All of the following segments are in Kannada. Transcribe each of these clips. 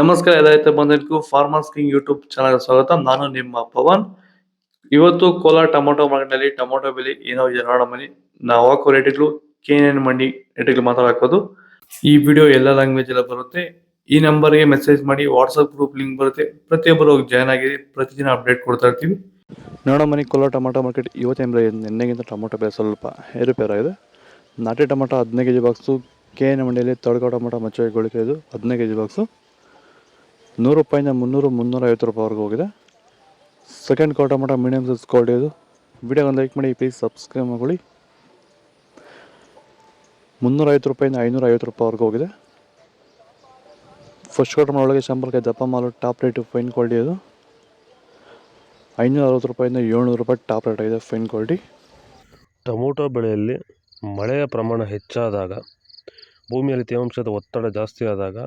ನಮಸ್ಕಾರ ರೈತ ಬಂಧುಗಳಿಗೂ ಫಾರ್ಮರ್ಸ್ ಕಿಂಗ್ ಯೂಟ್ಯೂಬ್ ಚಾನಲ್ ಸ್ವಾಗತ. ನಾನು ನಿಮ್ಮ ಪವನ್. ಇವತ್ತು ಕೋಲಾರ ಟೊಮೊಟೊ ಮಾರ್ಕೆಟ್ನಲ್ಲಿ ಟೊಮೊಟೊ ಬೆಲೆ ಏನೋ ಇದೆ ನೋಡೋಣ ಬನ್ನಿ. ನಾವು ಹಾಕೋ ರೇಟ್ಗಳು KNN ಮಂಡಿ ರೇಟ್ಗಳು ಮಾತಾಡೋದು. ಈ ವಿಡಿಯೋ ಎಲ್ಲ ಲ್ಯಾಂಗ್ವೇಜ್ ಎಲ್ಲ ಬರುತ್ತೆ. ಈ ನಂಬರ್ಗೆ ಮೆಸೇಜ್ ಮಾಡಿ, ವಾಟ್ಸಪ್ ಗ್ರೂಪ್ ಲಿಂಕ್ ಬರುತ್ತೆ, ಪ್ರತಿಯೊಬ್ಬರು ಜಾಯ್ನ್ ಆಗಿ ಪ್ರತಿದಿನ ಅಪ್ಡೇಟ್ ಕೊಡ್ತಾ ಇರ್ತೀವಿ. ನೋಡೋ ಬನ್ನಿ, ಕೋಲಾರ ಟೊಮೊಟೊ ಮಾರ್ಕೆಟ್ ಇವತ್ತಿನ ನಿನ್ನೆಗಿಂತ ಟೊಮೊಟೊ ಬೆಲೆ ಸ್ವಲ್ಪ ಏರುಪೇರಾಗಿದೆ. ನಾಟಿ ಟೊಮೊಟೊ 15 kg ಬಾಕ್ಸು KNN ಮಂಡಿಯಲ್ಲಿ ತಡ್ಕೋ ಟೊಮೊಟೊ ಮಚ್ಚೆಗೊಳಿಕೆ ಇದು 15 kg ಬಾಕ್ಸು 100 ರೂಪಾಯಿಂದ 300, 350 ರೂಪಾಯಿವರೆಗೂ ಹೋಗಿದೆ. Second quality tomato medium size quality ಇದು. ವಿಡಿಯೋಗೊಂದು ಲೈಕ್ ಮಾಡಿ, ಪ್ಲೀಸ್ ಸಬ್ಸ್ಕ್ರೈಬ್ ಮಾಡಿ. 350 ರೂಪಾಯಿಂದ 550 ರೂಪಾಯಿವರೆಗೂ ಹೋಗಿದೆ. ಫಸ್ಟ್ ಕ್ವಾಲಿಟಿ ಒಳಗೆ ಶಾಂಪಲ್ಗೆ ದಪ್ಪ ಮಾಲು ಟಾಪ್ ರೇಟು ಫೈನ್ ಕ್ವಾಲಿಟಿ ಇದು. 560 ರೂಪಾಯಿಂದ 700 ರೂಪಾಯಿ ಟಾಪ್ ರೇಟ್ ಆಗಿದೆ ಫೈನ್ ಕ್ವಾಲಿಟಿ. ಟೊಮೊಟೊ ಬೆಳೆಯಲ್ಲಿ ಮಳೆಯ ಪ್ರಮಾಣ ಹೆಚ್ಚಾದಾಗ, ಭೂಮಿಯಲ್ಲಿ ತೇವಾಂಶದ ಒತ್ತಡ ಜಾಸ್ತಿ ಆದಾಗ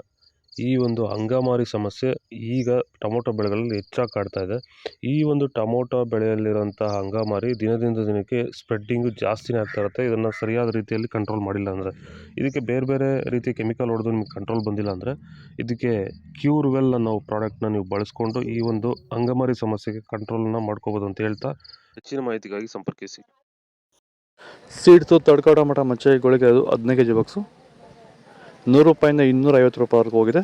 ಈ ಒಂದು ಅಂಗಮಾರಿ ಸಮಸ್ಯೆ ಈಗ ಟೊಮೊಟೊ ಬೆಳೆಗಳಲ್ಲಿ ಹೆಚ್ಚಾಗಿ ಕಾಡ್ತಾ ಇದೆ. ಈ ಒಂದು ಟೊಮೊಟೊ ಬೆಳೆಯಲ್ಲಿರುವಂತಹ ಅಂಗಮಾರಿ ದಿನದಿಂದ ದಿನಕ್ಕೆ ಸ್ಪ್ರೆಡ್ಡಿಂಗು ಜಾಸ್ತಿನೇ ಆಗ್ತಾ ಇರುತ್ತೆ. ಇದನ್ನು ಸರಿಯಾದ ರೀತಿಯಲ್ಲಿ ಕಂಟ್ರೋಲ್ ಮಾಡಿಲ್ಲ ಅಂದರೆ, ಇದಕ್ಕೆ ಬೇರೆ ಬೇರೆ ರೀತಿಯ ಕೆಮಿಕಲ್ ಹೊಡೆದು ನಿಮಗೆ ಕಂಟ್ರೋಲ್ ಬಂದಿಲ್ಲ ಅಂದರೆ, ಇದಕ್ಕೆ ಕ್ಯೂರ್ವೆಲ್ ಅನ್ನೋ ಪ್ರಾಡಕ್ಟ್ನ ನೀವು ಬಳಸ್ಕೊಂಡು ಈ ಒಂದು ಅಂಗಮಾರಿ ಸಮಸ್ಯೆಗೆ ಕಂಟ್ರೋಲನ್ನು ಮಾಡ್ಕೋಬೋದು ಅಂತ ಹೇಳ್ತಾ, ಹೆಚ್ಚಿನ ಮಾಹಿತಿಗಾಗಿ ಸಂಪರ್ಕಿಸಿ. ಸೀಡ್ಸು ತಡ್ಕೋ ಟೊಮೊಟೊ ಮಚ್ಚೆಗೊಳಿಕೆ ಅದು 15 kg ಬಾಕ್ಸು 100 ರೂಪಾಯಿಂದ 250 ರೂಪಾಯಿವರೆಗೂ ಹೋಗಿದೆ.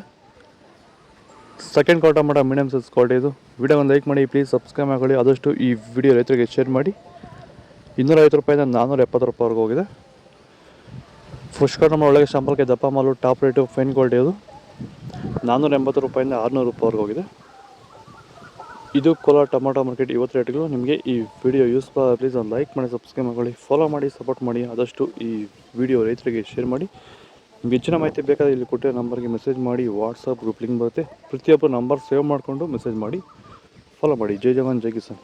Second quality tomato medium size quality ಇದು. ವಿಡಿಯೋಗೊಂದು ಲೈಕ್ ಮಾಡಿ, ಪ್ಲೀಸ್ ಸಬ್ಸ್ಕ್ರೈಬ್ ಮಾಡಿ. ಆದಷ್ಟು ಈ ವಿಡಿಯೋ ರೈತರಿಗೆ ಶೇರ್ ಮಾಡಿ. 250 ರೂಪಾಯಿಂದ 470 ರೂಪಾಯಿವರೆಗೂ ಹೋಗಿದೆ. ಫಸ್ಟ್ ಕ್ವಾಲಿಟಿ ಟೊಮೊಟೊ ಒಳಗೆ ಶಾಂಪಲ್ಗೆ ದಪ್ಪ ಮಾಲು ಟಾಪ್ ರೇಟು ಫೈನ್ ಕ್ವಾಲಿಟಿ ಇದು. 480 ರೂಪಾಯಿಂದ 600 ರೂಪಾಯಿವರೆಗೂ ಹೋಗಿದೆ. ಇದು ಕೋಲಾರ ಟೊಮೊಟೊ ಮಾರ್ಕೆಟ್ ಇವತ್ತು ರೇಟ್ಗಳು. ನಿಮಗೆ ಈ ವಿಡಿಯೋ ಯೂಸ್ಫುಲ್ ಆದರೆ ಪ್ಲೀಸ್ ಒಂದು ಲೈಕ್ ಮಾಡಿ, ಸಬ್ಸ್ಕ್ರೈಬ್ ಮಾಡಿ, ಫಾಲೋ ಮಾಡಿ, ಸಪೋರ್ಟ್ ಮಾಡಿ. ಆದಷ್ಟು ಈ ವಿಡಿಯೋ ರೈತರಿಗೆ ಶೇರ್ ಮಾಡಿ. ನಿಮಗೆ ಹೆಚ್ಚಿನ ಮಾಹಿತಿ ಬೇಕಾದರೆ ಇಲ್ಲಿ ಕೊಟ್ಟಿರೋ ನಂಬರ್ಗೆ ಮೆಸೇಜ್ ಮಾಡಿ, ವಾಟ್ಸಪ್ ಗ್ರೂಪ್ ಲಿಂಕ್ ಬರುತ್ತೆ, ಪ್ರತಿಯೊಬ್ಬರು ನಂಬರ್ ಸೇವ್ ಮಾಡಿಕೊಂಡು ಮೆಸೇಜ್ ಮಾಡಿ, ಫಾಲೋ ಮಾಡಿ. ಜೈ ಜವಾನ್ ಜೈ ಕಿಸಾನ್.